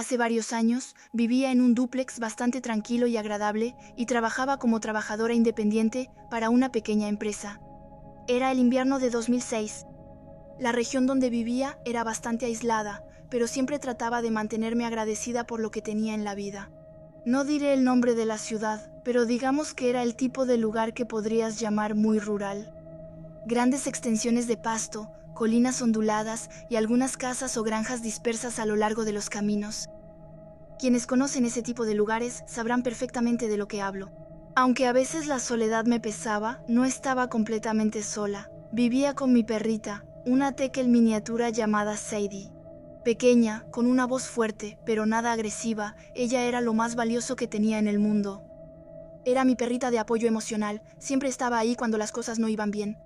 Hace varios años, vivía en un dúplex bastante tranquilo y agradable y trabajaba como trabajadora independiente para una pequeña empresa. Era el invierno de 2006. La región donde vivía era bastante aislada, pero siempre trataba de mantenerme agradecida por lo que tenía en la vida. No diré el nombre de la ciudad, pero digamos que era el tipo de lugar que podrías llamar muy rural. Grandes extensiones de pasto, colinas onduladas y algunas casas o granjas dispersas a lo largo de los caminos. Quienes conocen ese tipo de lugares sabrán perfectamente de lo que hablo. Aunque a veces la soledad me pesaba, no estaba completamente sola. Vivía con mi perrita, una tekel miniatura llamada Sadie. Pequeña, con una voz fuerte, pero nada agresiva, ella era lo más valioso que tenía en el mundo. Era mi perrita de apoyo emocional, siempre estaba ahí cuando las cosas no iban bien.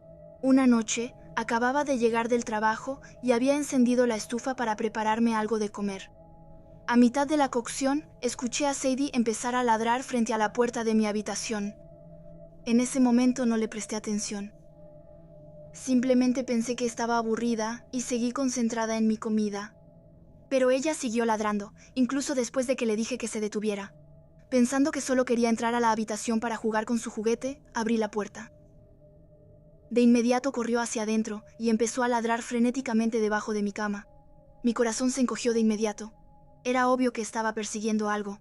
Una noche, acababa de llegar del trabajo y había encendido la estufa para prepararme algo de comer. A mitad de la cocción, escuché a Sadie empezar a ladrar frente a la puerta de mi habitación. En ese momento no le presté atención. Simplemente pensé que estaba aburrida y seguí concentrada en mi comida. Pero ella siguió ladrando, incluso después de que le dije que se detuviera. Pensando que solo quería entrar a la habitación para jugar con su juguete, abrí la puerta. De inmediato corrió hacia adentro y empezó a ladrar frenéticamente debajo de mi cama. Mi corazón se encogió de inmediato. Era obvio que estaba persiguiendo algo.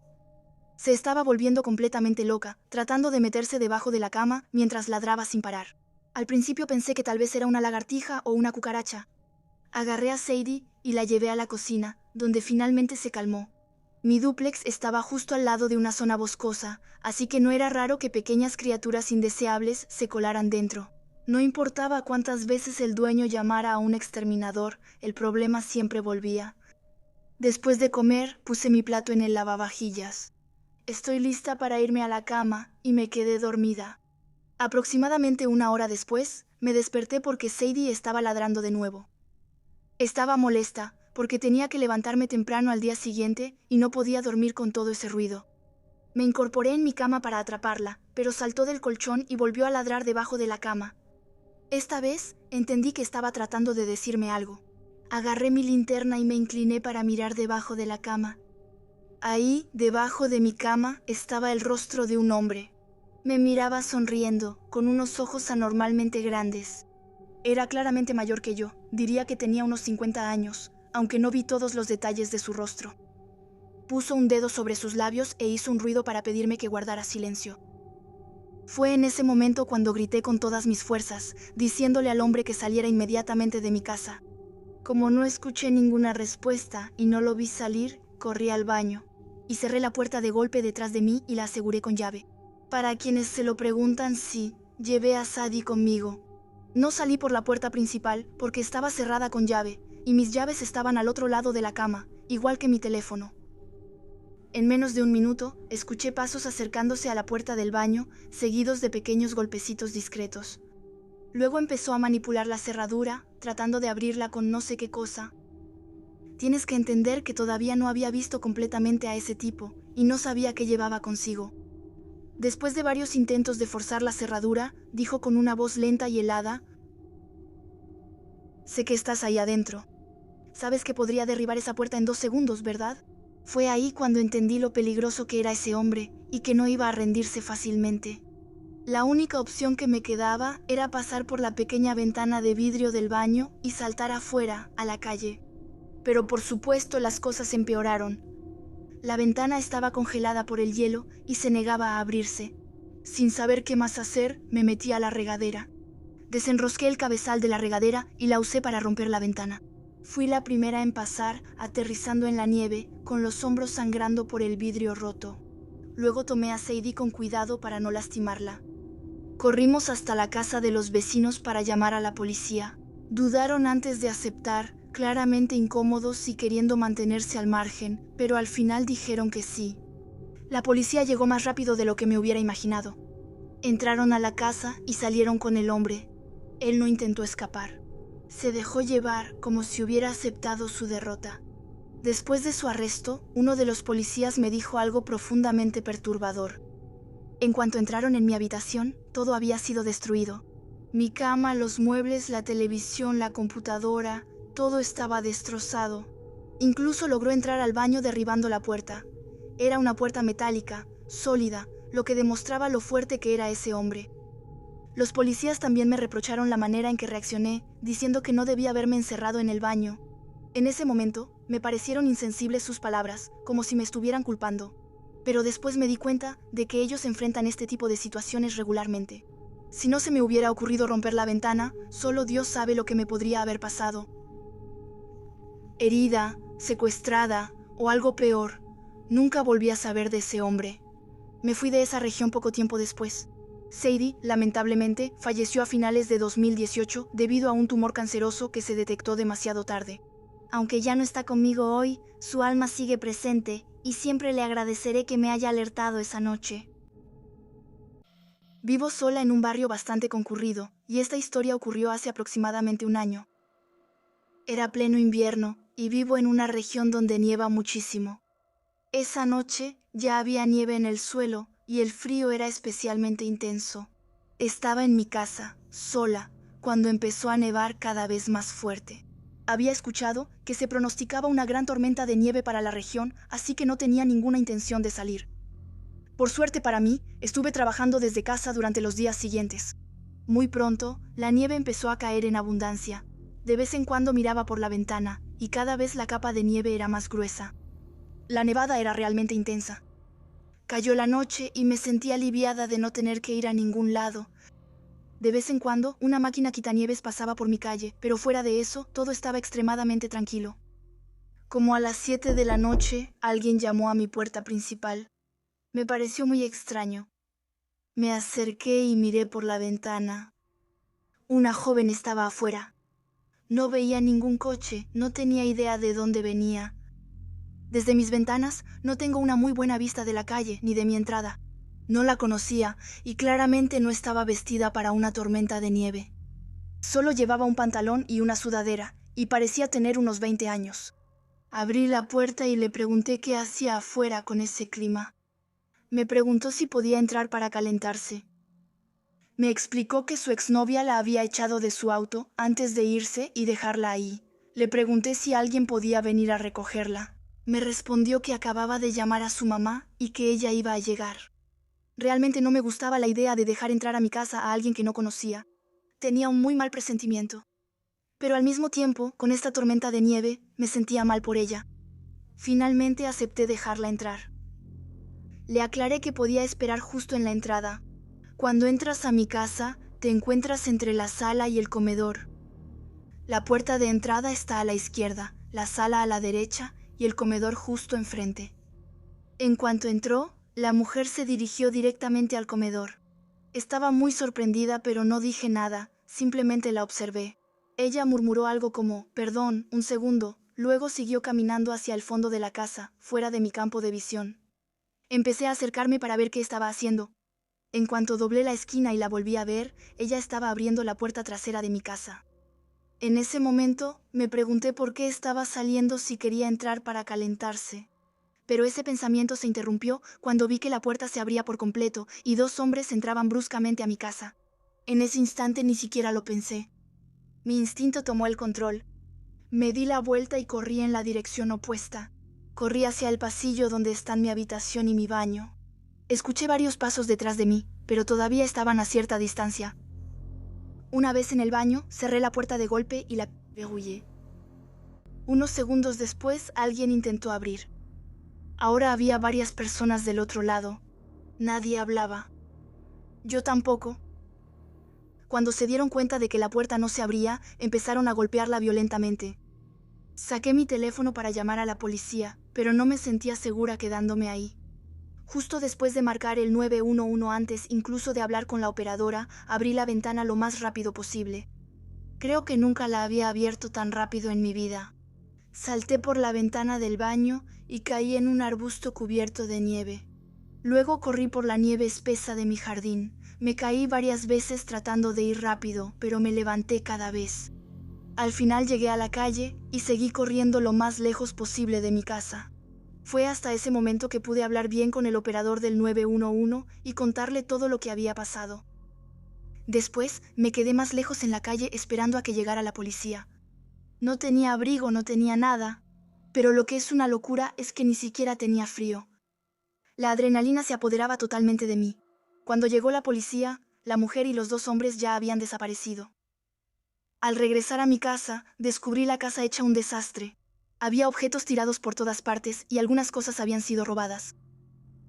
Se estaba volviendo completamente loca, tratando de meterse debajo de la cama mientras ladraba sin parar. Al principio pensé que tal vez era una lagartija o una cucaracha. Agarré a Sadie y la llevé a la cocina, donde finalmente se calmó. Mi dúplex estaba justo al lado de una zona boscosa, así que no era raro que pequeñas criaturas indeseables se colaran dentro. No importaba cuántas veces el dueño llamara a un exterminador, el problema siempre volvía. Después de comer, puse mi plato en el lavavajillas. Estoy lista para irme a la cama y me quedé dormida. Aproximadamente una hora después, me desperté porque Sadie estaba ladrando de nuevo. Estaba molesta, porque tenía que levantarme temprano al día siguiente y no podía dormir con todo ese ruido. Me incorporé en mi cama para atraparla, pero saltó del colchón y volvió a ladrar debajo de la cama. Esta vez, entendí que estaba tratando de decirme algo. Agarré mi linterna y me incliné para mirar debajo de la cama. Ahí, debajo de mi cama, estaba el rostro de un hombre. Me miraba sonriendo, con unos ojos anormalmente grandes. Era claramente mayor que yo, diría que tenía unos 50 años, aunque no vi todos los detalles de su rostro. Puso un dedo sobre sus labios e hizo un ruido para pedirme que guardara silencio. Fue en ese momento cuando grité con todas mis fuerzas, diciéndole al hombre que saliera inmediatamente de mi casa. Como no escuché ninguna respuesta y no lo vi salir, corrí al baño y cerré la puerta de golpe detrás de mí y la aseguré con llave. Para quienes se lo preguntan, sí, llevé a Sadie conmigo. No salí por la puerta principal porque estaba cerrada con llave y mis llaves estaban al otro lado de la cama, igual que mi teléfono. En menos de un minuto, escuché pasos acercándose a la puerta del baño, seguidos de pequeños golpecitos discretos. Luego empezó a manipular la cerradura, tratando de abrirla con no sé qué cosa. Tienes que entender que todavía no había visto completamente a ese tipo y no sabía qué llevaba consigo. Después de varios intentos de forzar la cerradura, dijo con una voz lenta y helada: «Sé que estás ahí adentro. Sabes que podría derribar esa puerta en 2 segundos, ¿verdad?» Fue ahí cuando entendí lo peligroso que era ese hombre y que no iba a rendirse fácilmente. La única opción que me quedaba era pasar por la pequeña ventana de vidrio del baño y saltar afuera, a la calle. Pero por supuesto las cosas empeoraron. La ventana estaba congelada por el hielo y se negaba a abrirse. Sin saber qué más hacer, me metí a la regadera. Desenrosqué el cabezal de la regadera y la usé para romper la ventana. Fui la primera en pasar, aterrizando en la nieve, con los hombros sangrando por el vidrio roto. Luego tomé a Sadie con cuidado para no lastimarla. Corrimos hasta la casa de los vecinos para llamar a la policía. Dudaron antes de aceptar, claramente incómodos y queriendo mantenerse al margen, pero al final dijeron que sí. La policía llegó más rápido de lo que me hubiera imaginado. Entraron a la casa y salieron con el hombre. Él no intentó escapar. Se dejó llevar como si hubiera aceptado su derrota. Después de su arresto, uno de los policías me dijo algo profundamente perturbador. En cuanto entraron en mi habitación, todo había sido destruido. Mi cama, los muebles, la televisión, la computadora, todo estaba destrozado. Incluso logró entrar al baño derribando la puerta. Era una puerta metálica, sólida, lo que demostraba lo fuerte que era ese hombre. Los policías también me reprocharon la manera en que reaccioné, diciendo que no debía haberme encerrado en el baño. En ese momento, me parecieron insensibles sus palabras, como si me estuvieran culpando. Pero después me di cuenta de que ellos enfrentan este tipo de situaciones regularmente. Si no se me hubiera ocurrido romper la ventana, solo Dios sabe lo que me podría haber pasado. Herida, secuestrada o algo peor, nunca volví a saber de ese hombre. Me fui de esa región poco tiempo después. Sadie, lamentablemente, falleció a finales de 2018 debido a un tumor canceroso que se detectó demasiado tarde. Aunque ya no está conmigo hoy, su alma sigue presente y siempre le agradeceré que me haya alertado esa noche. Vivo sola en un barrio bastante concurrido, y esta historia ocurrió hace aproximadamente un año. Era pleno invierno, y vivo en una región donde nieva muchísimo. Esa noche ya había nieve en el suelo, y el frío era especialmente intenso. Estaba en mi casa, sola, cuando empezó a nevar cada vez más fuerte. Había escuchado que se pronosticaba una gran tormenta de nieve para la región, así que no tenía ninguna intención de salir. Por suerte para mí, estuve trabajando desde casa durante los días siguientes. Muy pronto, la nieve empezó a caer en abundancia. De vez en cuando miraba por la ventana, y cada vez la capa de nieve era más gruesa. La nevada era realmente intensa. Cayó la noche y me sentí aliviada de no tener que ir a ningún lado. De vez en cuando, una máquina quitanieves pasaba por mi calle, pero fuera de eso, todo estaba extremadamente tranquilo. Como a las 7 de la noche, alguien llamó a mi puerta principal. Me pareció muy extraño. Me acerqué y miré por la ventana. Una joven estaba afuera. No veía ningún coche, no tenía idea de dónde venía. Desde mis ventanas no tengo una muy buena vista de la calle ni de mi entrada. No la conocía y claramente no estaba vestida para una tormenta de nieve. Solo llevaba un pantalón y una sudadera y parecía tener unos 20 años. Abrí la puerta y le pregunté qué hacía afuera con ese clima. Me preguntó si podía entrar para calentarse. Me explicó que su exnovia la había echado de su auto antes de irse y dejarla ahí. Le pregunté si alguien podía venir a recogerla. Me respondió que acababa de llamar a su mamá y que ella iba a llegar. Realmente no me gustaba la idea de dejar entrar a mi casa a alguien que no conocía. Tenía un muy mal presentimiento. Pero al mismo tiempo, con esta tormenta de nieve, me sentía mal por ella. Finalmente acepté dejarla entrar. Le aclaré que podía esperar justo en la entrada. Cuando entras a mi casa, te encuentras entre la sala y el comedor. La puerta de entrada está a la izquierda, la sala a la derecha y el comedor justo enfrente. En cuanto entró, la mujer se dirigió directamente al comedor. Estaba muy sorprendida, pero no dije nada, simplemente la observé. Ella murmuró algo como, «Perdón, un segundo», luego siguió caminando hacia el fondo de la casa, fuera de mi campo de visión. Empecé a acercarme para ver qué estaba haciendo. En cuanto doblé la esquina y la volví a ver, ella estaba abriendo la puerta trasera de mi casa. En ese momento, me pregunté por qué estaba saliendo si quería entrar para calentarse. Pero ese pensamiento se interrumpió cuando vi que la puerta se abría por completo y dos hombres entraban bruscamente a mi casa. En ese instante ni siquiera lo pensé. Mi instinto tomó el control. Me di la vuelta y corrí en la dirección opuesta. Corrí hacia el pasillo donde están mi habitación y mi baño. Escuché varios pasos detrás de mí, pero todavía estaban a cierta distancia. Una vez en el baño, cerré la puerta de golpe y la verrouillé. Unos segundos después, alguien intentó abrir. Ahora había varias personas del otro lado. Nadie hablaba. Yo tampoco. Cuando se dieron cuenta de que la puerta no se abría, empezaron a golpearla violentamente. Saqué mi teléfono para llamar a la policía, pero no me sentía segura quedándome ahí. Justo después de marcar el 911 antes incluso de hablar con la operadora, abrí la ventana lo más rápido posible. Creo que nunca la había abierto tan rápido en mi vida. Salté por la ventana del baño y caí en un arbusto cubierto de nieve. Luego corrí por la nieve espesa de mi jardín. Me caí varias veces tratando de ir rápido, pero me levanté cada vez. Al final llegué a la calle y seguí corriendo lo más lejos posible de mi casa. Fue hasta ese momento que pude hablar bien con el operador del 911 y contarle todo lo que había pasado. Después me quedé más lejos en la calle esperando a que llegara la policía. No tenía abrigo, no tenía nada. Pero lo que es una locura es que ni siquiera tenía frío. La adrenalina se apoderaba totalmente de mí. Cuando llegó la policía, la mujer y los 2 hombres ya habían desaparecido. Al regresar a mi casa, descubrí la casa hecha un desastre. Había objetos tirados por todas partes y algunas cosas habían sido robadas.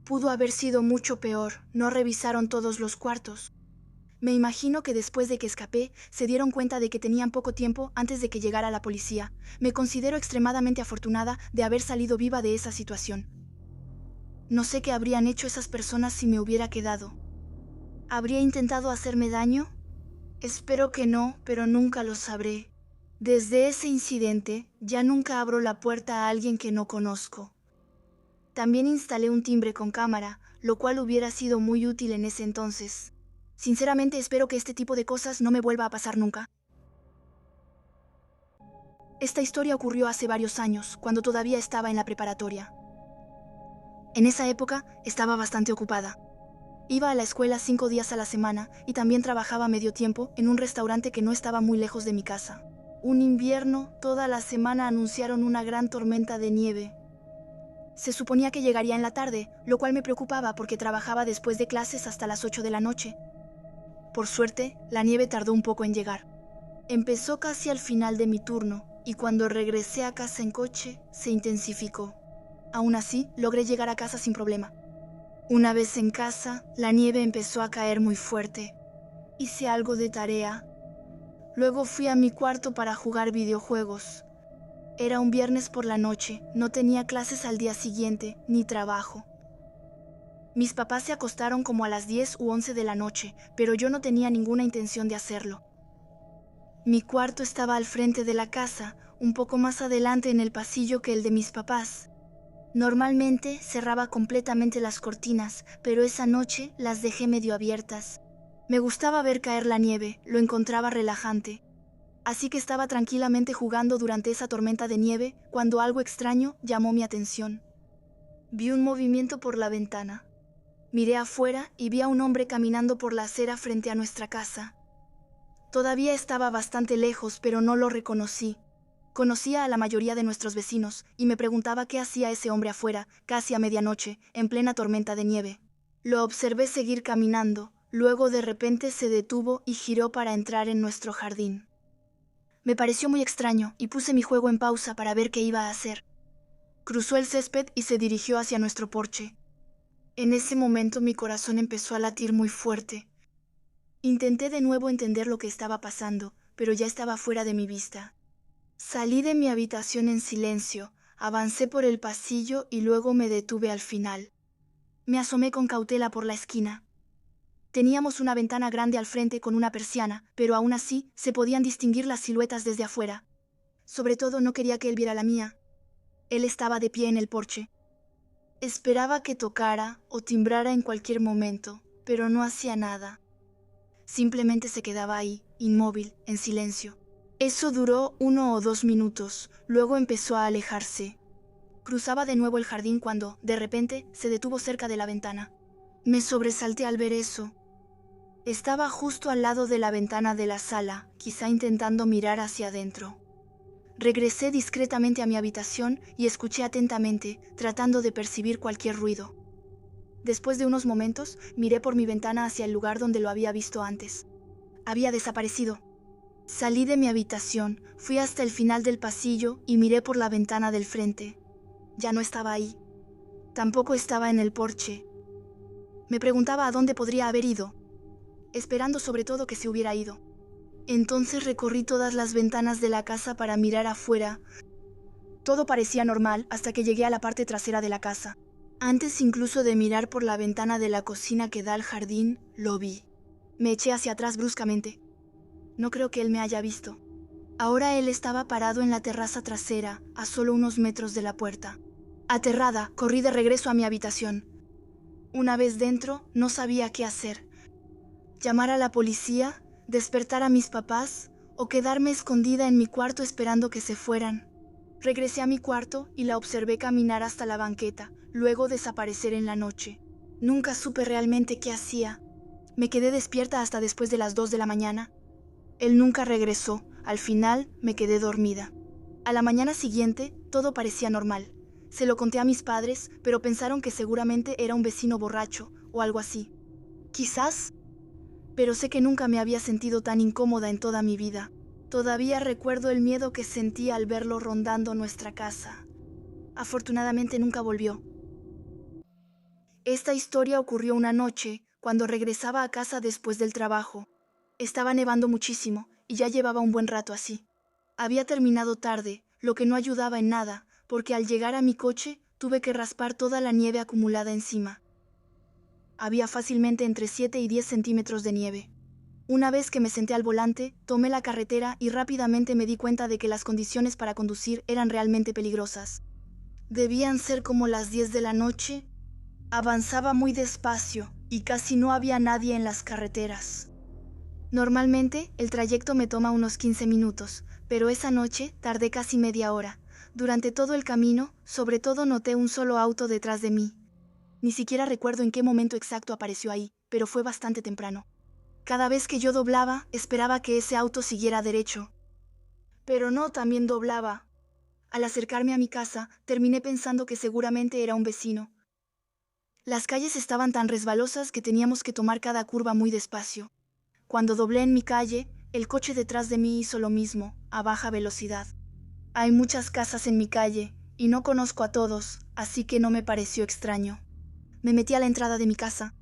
Pudo haber sido mucho peor, no revisaron todos los cuartos. Me imagino que después de que escapé, se dieron cuenta de que tenían poco tiempo antes de que llegara la policía. Me considero extremadamente afortunada de haber salido viva de esa situación. No sé qué habrían hecho esas personas si me hubiera quedado. ¿Habría intentado hacerme daño? Espero que no, pero nunca lo sabré. Desde ese incidente, ya nunca abro la puerta a alguien que no conozco. También instalé un timbre con cámara, lo cual hubiera sido muy útil en ese entonces. Sinceramente espero que este tipo de cosas no me vuelva a pasar nunca. Esta historia ocurrió hace varios años, cuando todavía estaba en la preparatoria. En esa época estaba bastante ocupada. Iba a la escuela 5 días a la semana y también trabajaba medio tiempo en un restaurante que no estaba muy lejos de mi casa. Un invierno, toda la semana anunciaron una gran tormenta de nieve. Se suponía que llegaría en la tarde, lo cual me preocupaba porque trabajaba después de clases hasta las 8 de la noche. Por suerte, la nieve tardó un poco en llegar. Empezó casi al final de mi turno y cuando regresé a casa en coche, se intensificó. Aún así, logré llegar a casa sin problema. Una vez en casa, la nieve empezó a caer muy fuerte. Hice algo de tarea. Luego fui a mi cuarto para jugar videojuegos. Era un viernes por la noche, no tenía clases al día siguiente, ni trabajo. Mis papás se acostaron como a las 10 u 11 de la noche, pero yo no tenía ninguna intención de hacerlo. Mi cuarto estaba al frente de la casa, un poco más adelante en el pasillo que el de mis papás. Normalmente cerraba completamente las cortinas, pero esa noche las dejé medio abiertas. Me gustaba ver caer la nieve, lo encontraba relajante. Así que estaba tranquilamente jugando durante esa tormenta de nieve cuando algo extraño llamó mi atención. Vi un movimiento por la ventana. Miré afuera y vi a un hombre caminando por la acera frente a nuestra casa. Todavía estaba bastante lejos, pero no lo reconocí. Conocía a la mayoría de nuestros vecinos y me preguntaba qué hacía ese hombre afuera, casi a medianoche, en plena tormenta de nieve. Lo observé seguir caminando, luego de repente se detuvo y giró para entrar en nuestro jardín. Me pareció muy extraño y puse mi juego en pausa para ver qué iba a hacer. Cruzó el césped y se dirigió hacia nuestro porche. En ese momento mi corazón empezó a latir muy fuerte. Intenté de nuevo entender lo que estaba pasando, pero ya estaba fuera de mi vista. Salí de mi habitación en silencio, avancé por el pasillo y luego me detuve al final. Me asomé con cautela por la esquina. Teníamos una ventana grande al frente con una persiana, pero aún así se podían distinguir las siluetas desde afuera. Sobre todo no quería que él viera la mía. Él estaba de pie en el porche. Esperaba que tocara o timbrara en cualquier momento, pero no hacía nada. Simplemente se quedaba ahí, inmóvil, en silencio. Eso duró 1 o 2 minutos, luego empezó a alejarse. Cruzaba de nuevo el jardín cuando, de repente, se detuvo cerca de la ventana. Me sobresalté al ver eso. Estaba justo al lado de la ventana de la sala, quizá intentando mirar hacia adentro. Regresé discretamente a mi habitación y escuché atentamente, tratando de percibir cualquier ruido. Después de unos momentos, miré por mi ventana hacia el lugar donde lo había visto antes. Había desaparecido. Salí de mi habitación, fui hasta el final del pasillo y miré por la ventana del frente. Ya no estaba ahí. Tampoco estaba en el porche. Me preguntaba a dónde podría haber ido, esperando sobre todo que se hubiera ido. Entonces recorrí todas las ventanas de la casa para mirar afuera. Todo parecía normal hasta que llegué a la parte trasera de la casa. Antes incluso de mirar por la ventana de la cocina que da al jardín, lo vi. Me eché hacia atrás bruscamente. No creo que él me haya visto. Ahora él estaba parado en la terraza trasera, a solo unos metros de la puerta. Aterrada, corrí de regreso a mi habitación. Una vez dentro, no sabía qué hacer. ¿Llamar a la policía? ¿Despertar a mis papás? ¿O quedarme escondida en mi cuarto esperando que se fueran? Regresé a mi cuarto y la observé caminar hasta la banqueta, luego desaparecer en la noche. Nunca supe realmente qué hacía. Me quedé despierta hasta después de las 2 de la mañana. Él nunca regresó. Al final me quedé dormida. A la mañana siguiente, todo parecía normal. Se lo conté a mis padres, pero pensaron que seguramente era un vecino borracho o algo así. Quizás, pero sé que nunca me había sentido tan incómoda en toda mi vida. Todavía recuerdo el miedo que sentí al verlo rondando nuestra casa. Afortunadamente nunca volvió. Esta historia ocurrió una noche, cuando regresaba a casa después del trabajo. Estaba nevando muchísimo y ya llevaba un buen rato así. Había terminado tarde, lo que no ayudaba en nada, porque al llegar a mi coche tuve que raspar toda la nieve acumulada encima. Había fácilmente entre 7 y 10 centímetros de nieve. Una vez que me senté al volante, tomé la carretera y rápidamente me di cuenta de que las condiciones para conducir eran realmente peligrosas. Debían ser como las 10 de la noche. Avanzaba muy despacio y casi no había nadie en las carreteras. Normalmente, el trayecto me toma unos 15 minutos, pero esa noche tardé casi media hora. Durante todo el camino, sobre todo noté un solo auto detrás de mí. Ni siquiera recuerdo en qué momento exacto apareció ahí, pero fue bastante temprano. Cada vez que yo doblaba, esperaba que ese auto siguiera derecho. Pero no, también doblaba. Al acercarme a mi casa, terminé pensando que seguramente era un vecino. Las calles estaban tan resbalosas que teníamos que tomar cada curva muy despacio. Cuando doblé en mi calle, el coche detrás de mí hizo lo mismo, a baja velocidad. Hay muchas casas en mi calle, y no conozco a todos, así que no me pareció extraño. Me metí a la entrada de mi casa.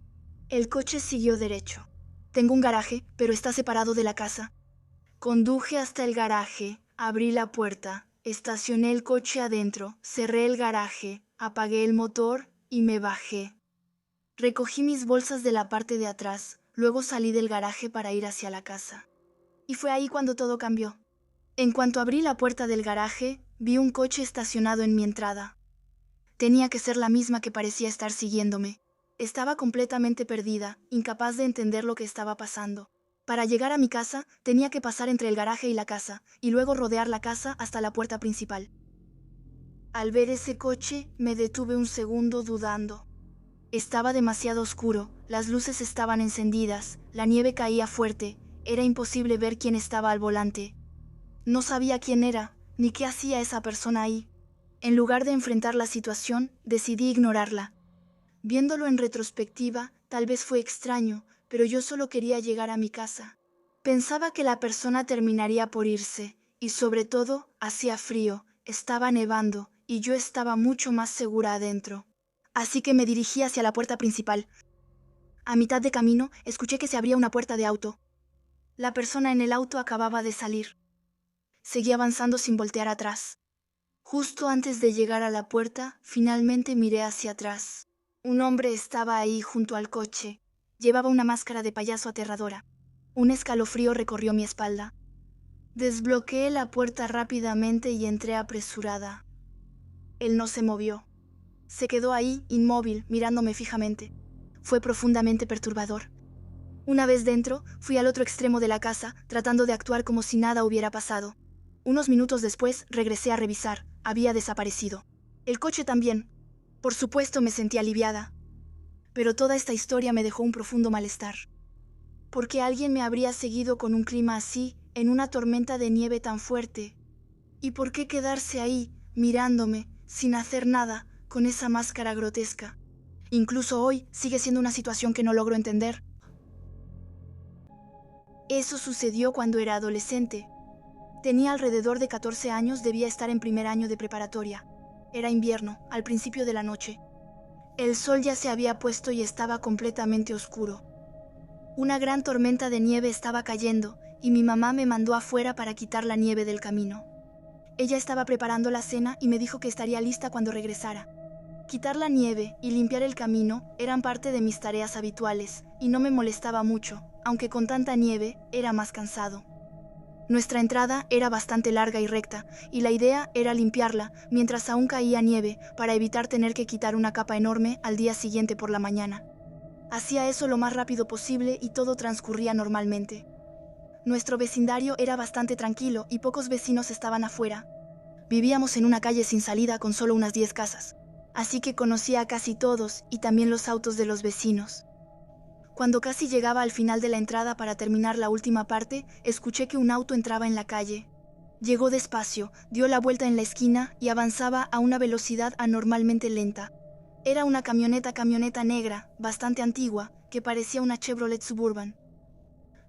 El coche siguió derecho. Tengo un garaje, pero está separado de la casa. Conduje hasta el garaje, abrí la puerta, estacioné el coche adentro, cerré el garaje, apagué el motor y me bajé. Recogí mis bolsas de la parte de atrás, luego salí del garaje para ir hacia la casa. Y fue ahí cuando todo cambió. En cuanto abrí la puerta del garaje, vi un coche estacionado en mi entrada. Tenía que ser la misma que parecía estar siguiéndome. Estaba completamente perdida, incapaz de entender lo que estaba pasando. Para llegar a mi casa, tenía que pasar entre el garaje y la casa, y luego rodear la casa hasta la puerta principal. Al ver ese coche, me detuve un segundo dudando. Estaba demasiado oscuro, las luces estaban encendidas, la nieve caía fuerte, era imposible ver quién estaba al volante. No sabía quién era, ni qué hacía esa persona ahí. En lugar de enfrentar la situación, decidí ignorarla. Viéndolo en retrospectiva, tal vez fue extraño, pero yo solo quería llegar a mi casa. Pensaba que la persona terminaría por irse, y sobre todo, hacía frío, estaba nevando, y yo estaba mucho más segura adentro. Así que me dirigí hacia la puerta principal. A mitad de camino, escuché que se abría una puerta de auto. La persona en el auto acababa de salir. Seguí avanzando sin voltear atrás. Justo antes de llegar a la puerta, finalmente miré hacia atrás. Un hombre estaba ahí junto al coche. Llevaba una máscara de payaso aterradora. Un escalofrío recorrió mi espalda. Desbloqueé la puerta rápidamente y entré apresurada. Él no se movió. Se quedó ahí, inmóvil, mirándome fijamente. Fue profundamente perturbador. Una vez dentro, fui al otro extremo de la casa, tratando de actuar como si nada hubiera pasado. Unos minutos después, regresé a revisar. Había desaparecido. El coche también. Por supuesto, me sentí aliviada. Pero toda esta historia me dejó un profundo malestar. ¿Por qué alguien me habría seguido con un clima así, en una tormenta de nieve tan fuerte? ¿Y por qué quedarse ahí, mirándome, sin hacer nada, con esa máscara grotesca? Incluso hoy sigue siendo una situación que no logro entender. Eso sucedió cuando era adolescente. Tenía alrededor de 14 años, debía estar en primer año de preparatoria. Era invierno, al principio de la noche. El sol ya se había puesto y estaba completamente oscuro. Una gran tormenta de nieve estaba cayendo y mi mamá me mandó afuera para quitar la nieve del camino. Ella estaba preparando la cena y me dijo que estaría lista cuando regresara. Quitar la nieve y limpiar el camino eran parte de mis tareas habituales y no me molestaba mucho, aunque con tanta nieve era más cansado. Nuestra entrada era bastante larga y recta, y la idea era limpiarla mientras aún caía nieve para evitar tener que quitar una capa enorme al día siguiente por la mañana. Hacía eso lo más rápido posible y todo transcurría normalmente. Nuestro vecindario era bastante tranquilo y pocos vecinos estaban afuera. Vivíamos en una calle sin salida con solo unas 10 casas, así que conocía a casi todos y también los autos de los vecinos. Cuando casi llegaba al final de la entrada para terminar la última parte, escuché que un auto entraba en la calle. Llegó despacio, dio la vuelta en la esquina y avanzaba a una velocidad anormalmente lenta. Era una camioneta negra, bastante antigua, que parecía una Chevrolet Suburban.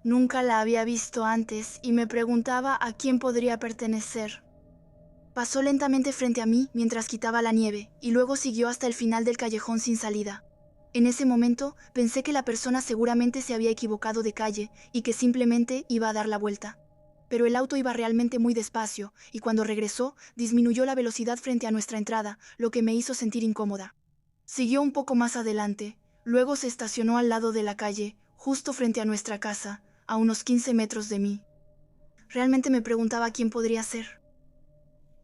Nunca la había visto antes y me preguntaba a quién podría pertenecer. Pasó lentamente frente a mí mientras quitaba la nieve y luego siguió hasta el final del callejón sin salida. En ese momento pensé que la persona seguramente se había equivocado de calle y que simplemente iba a dar la vuelta. Pero el auto iba realmente muy despacio y cuando regresó disminuyó la velocidad frente a nuestra entrada, lo que me hizo sentir incómoda. Siguió un poco más adelante, luego se estacionó al lado de la calle, justo frente a nuestra casa, a unos 15 metros de mí. Realmente me preguntaba quién podría ser.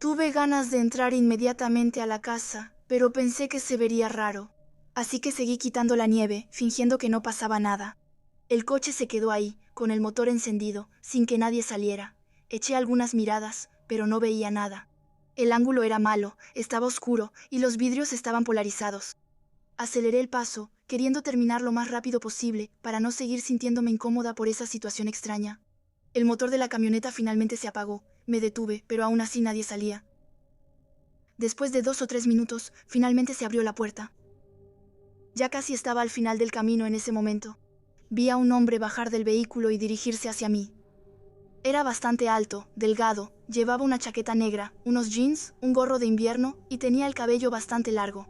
Tuve ganas de entrar inmediatamente a la casa, pero pensé que se vería raro. Así que seguí quitando la nieve, fingiendo que no pasaba nada. El coche se quedó ahí, con el motor encendido, sin que nadie saliera. Eché algunas miradas, pero no veía nada. El ángulo era malo, estaba oscuro y los vidrios estaban polarizados. Aceleré el paso, queriendo terminar lo más rápido posible para no seguir sintiéndome incómoda por esa situación extraña. El motor de la camioneta finalmente se apagó. Me detuve, pero aún así nadie salía. Después de 2 o 3 minutos, finalmente se abrió la puerta. Ya casi estaba al final del camino en ese momento. Vi a un hombre bajar del vehículo y dirigirse hacia mí. Era bastante alto, delgado, llevaba una chaqueta negra, unos jeans, un gorro de invierno y tenía el cabello bastante largo.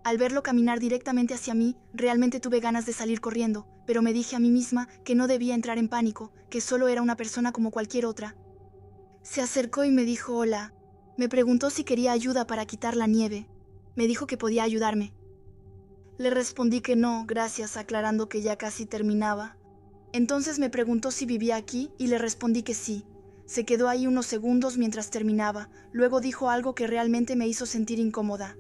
Al verlo caminar directamente hacia mí, realmente tuve ganas de salir corriendo, pero me dije a mí misma que no debía entrar en pánico, que solo era una persona como cualquier otra. Se acercó y me dijo hola. Me preguntó si quería ayuda para quitar la nieve. Me dijo que podía ayudarme. Le respondí que no, gracias, aclarando que ya casi terminaba. Entonces me preguntó si vivía aquí y le respondí que sí. Se quedó ahí unos segundos mientras terminaba, luego dijo algo que realmente me hizo sentir incómoda.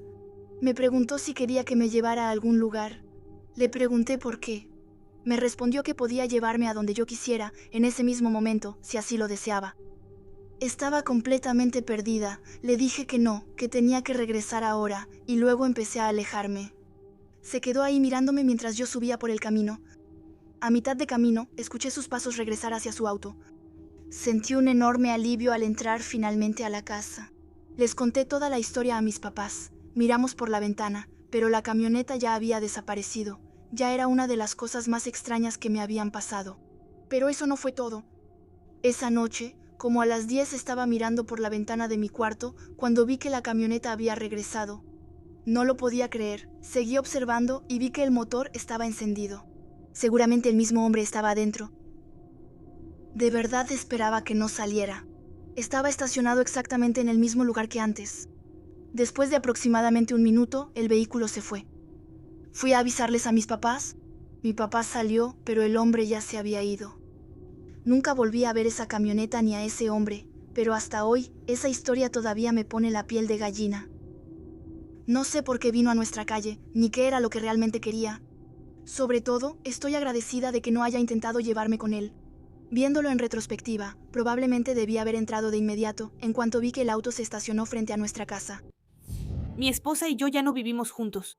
Me preguntó si quería que me llevara a algún lugar. Le pregunté por qué. Me respondió que podía llevarme a donde yo quisiera en ese mismo momento, si así lo deseaba. Estaba completamente perdida. Le dije que no, que tenía que regresar ahora, y luego empecé a alejarme. Se quedó ahí mirándome mientras yo subía por el camino. A mitad de camino, escuché sus pasos regresar hacia su auto. Sentí un enorme alivio al entrar finalmente a la casa. Les conté toda la historia a mis papás. Miramos por la ventana, pero la camioneta ya había desaparecido. Ya era una de las cosas más extrañas que me habían pasado. Pero eso no fue todo. Esa noche, como a las 10 estaba mirando por la ventana de mi cuarto cuando vi que la camioneta había regresado. No lo podía creer, seguí observando y vi que el motor estaba encendido. Seguramente el mismo hombre estaba adentro. De verdad esperaba que no saliera. Estaba estacionado exactamente en el mismo lugar que antes. Después de aproximadamente 1 minuto, el vehículo se fue. Fui a avisarles a mis papás. Mi papá salió, pero el hombre ya se había ido. Nunca volví a ver esa camioneta ni a ese hombre, pero hasta hoy, esa historia todavía me pone la piel de gallina. No sé por qué vino a nuestra calle, ni qué era lo que realmente quería. Sobre todo, estoy agradecida de que no haya intentado llevarme con él. Viéndolo en retrospectiva, probablemente debí haber entrado de inmediato, en cuanto vi que el auto se estacionó frente a nuestra casa. Mi esposa y yo ya no vivimos juntos.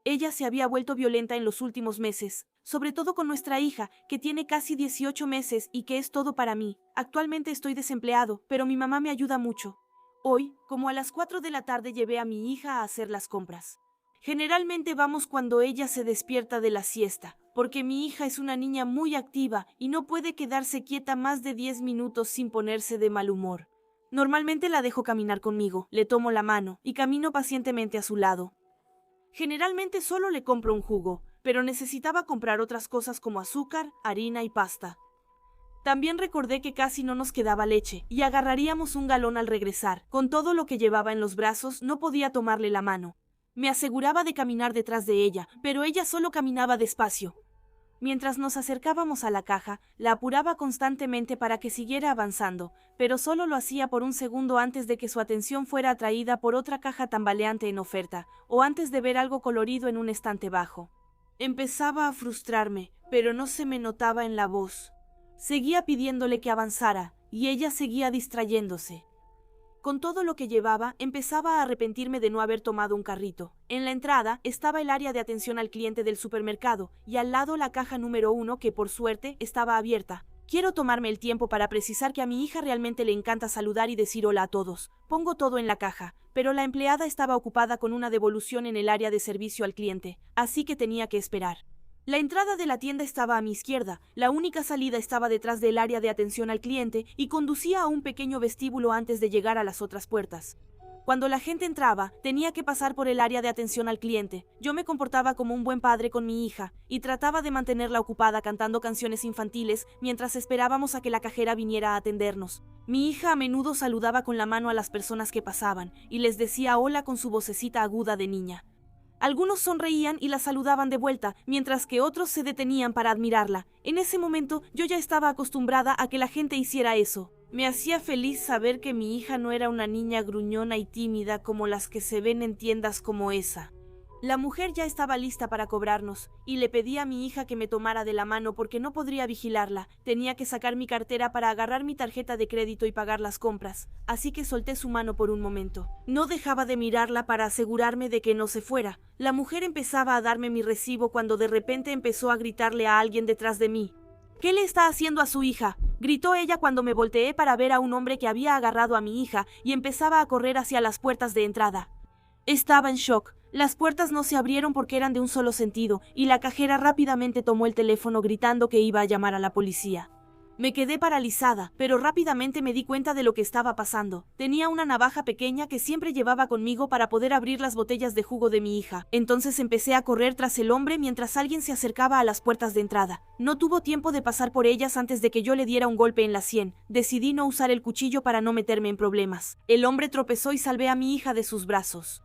Ella se había vuelto violenta en los últimos meses, sobre todo con nuestra hija, que tiene casi 18 meses y que es todo para mí. Actualmente estoy desempleado, pero mi mamá me ayuda mucho. Hoy, como a las 4 de la tarde, llevé a mi hija a hacer las compras. Generalmente vamos cuando ella se despierta de la siesta, porque mi hija es una niña muy activa y no puede quedarse quieta más de 10 minutos sin ponerse de mal humor. Normalmente la dejo caminar conmigo, le tomo la mano y camino pacientemente a su lado. Generalmente solo le compro un jugo, pero necesitaba comprar otras cosas como azúcar, harina y pasta. También recordé que casi no nos quedaba leche y agarraríamos un galón al regresar. Con todo lo que llevaba en los brazos, no podía tomarle la mano. Me aseguraba de caminar detrás de ella, pero ella solo caminaba despacio. Mientras nos acercábamos a la caja, la apuraba constantemente para que siguiera avanzando, pero solo lo hacía por un segundo antes de que su atención fuera atraída por otra caja tambaleante en oferta, o antes de ver algo colorido en un estante bajo. Empezaba a frustrarme, pero no se me notaba en la voz. Seguía pidiéndole que avanzara, y ella seguía distrayéndose. Con todo lo que llevaba, empezaba a arrepentirme de no haber tomado un carrito. En la entrada estaba el área de atención al cliente del supermercado y al lado la caja número 1 que por suerte estaba abierta. Quiero tomarme el tiempo para precisar que a mi hija realmente le encanta saludar y decir hola a todos. Pongo todo en la caja, pero la empleada estaba ocupada con una devolución en el área de servicio al cliente, así que tenía que esperar. La entrada de la tienda estaba a mi izquierda, la única salida estaba detrás del área de atención al cliente y conducía a un pequeño vestíbulo antes de llegar a las otras puertas. Cuando la gente entraba, tenía que pasar por el área de atención al cliente. Yo me comportaba como un buen padre con mi hija y trataba de mantenerla ocupada cantando canciones infantiles mientras esperábamos a que la cajera viniera a atendernos. Mi hija a menudo saludaba con la mano a las personas que pasaban y les decía hola con su vocecita aguda de niña. Algunos sonreían y la saludaban de vuelta, mientras que otros se detenían para admirarla. En ese momento yo ya estaba acostumbrada a que la gente hiciera eso. Me hacía feliz saber que mi hija no era una niña gruñona y tímida como las que se ven en tiendas como esa. La mujer ya estaba lista para cobrarnos, y le pedí a mi hija que me tomara de la mano porque no podría vigilarla. Tenía que sacar mi cartera para agarrar mi tarjeta de crédito y pagar las compras, así que solté su mano por un momento. No dejaba de mirarla para asegurarme de que no se fuera. La mujer empezaba a darme mi recibo cuando de repente empezó a gritarle a alguien detrás de mí. ¿Qué le está haciendo a su hija?, gritó ella cuando me volteé para ver a un hombre que había agarrado a mi hija y empezaba a correr hacia las puertas de entrada. Estaba en shock. Las puertas no se abrieron porque eran de un solo sentido, y la cajera rápidamente tomó el teléfono gritando que iba a llamar a la policía. Me quedé paralizada, pero rápidamente me di cuenta de lo que estaba pasando. Tenía una navaja pequeña que siempre llevaba conmigo para poder abrir las botellas de jugo de mi hija. Entonces empecé a correr tras el hombre mientras alguien se acercaba a las puertas de entrada. No tuvo tiempo de pasar por ellas antes de que yo le diera un golpe en la sien. Decidí no usar el cuchillo para no meterme en problemas. El hombre tropezó y salvé a mi hija de sus brazos.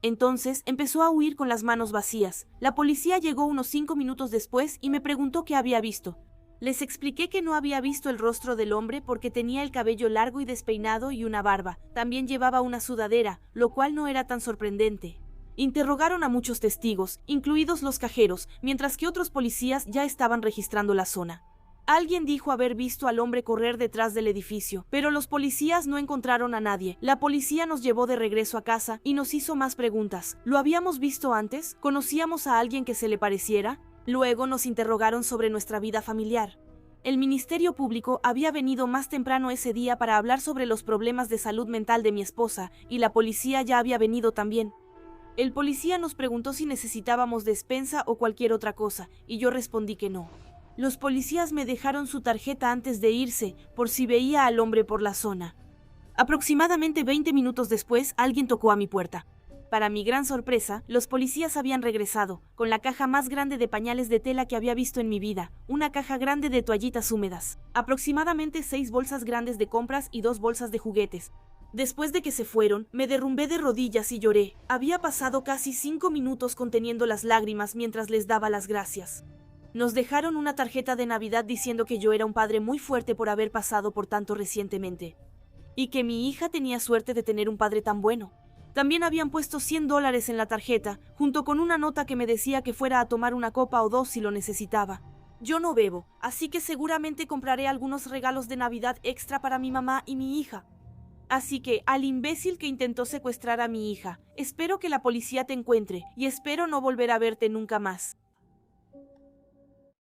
Entonces empezó a huir con las manos vacías. La policía llegó unos 5 minutos después y me preguntó qué había visto. Les expliqué que no había visto el rostro del hombre porque tenía el cabello largo y despeinado y una barba. También llevaba una sudadera, lo cual no era tan sorprendente. Interrogaron a muchos testigos, incluidos los cajeros, mientras que otros policías ya estaban registrando la zona. Alguien dijo haber visto al hombre correr detrás del edificio, pero los policías no encontraron a nadie. La policía nos llevó de regreso a casa y nos hizo más preguntas. ¿Lo habíamos visto antes? ¿Conocíamos a alguien que se le pareciera? Luego nos interrogaron sobre nuestra vida familiar. El Ministerio Público había venido más temprano ese día para hablar sobre los problemas de salud mental de mi esposa, y la policía ya había venido también. El policía nos preguntó si necesitábamos despensa o cualquier otra cosa, y yo respondí que no. Los policías me dejaron su tarjeta antes de irse, por si veía al hombre por la zona. Aproximadamente 20 minutos después, alguien tocó a mi puerta. Para mi gran sorpresa, los policías habían regresado, con la caja más grande de pañales de tela que había visto en mi vida, una caja grande de toallitas húmedas, aproximadamente 6 bolsas grandes de compras y 2 bolsas de juguetes. Después de que se fueron, me derrumbé de rodillas y lloré. Había pasado casi 5 minutos conteniendo las lágrimas mientras les daba las gracias. Nos dejaron una tarjeta de Navidad diciendo que yo era un padre muy fuerte por haber pasado por tanto recientemente, y que mi hija tenía suerte de tener un padre tan bueno. También habían puesto $100 en la tarjeta, junto con una nota que me decía que fuera a tomar una copa o 2 si lo necesitaba. Yo no bebo, así que seguramente compraré algunos regalos de Navidad extra para mi mamá y mi hija. Así que, al imbécil que intentó secuestrar a mi hija, espero que la policía te encuentre, y espero no volver a verte nunca más.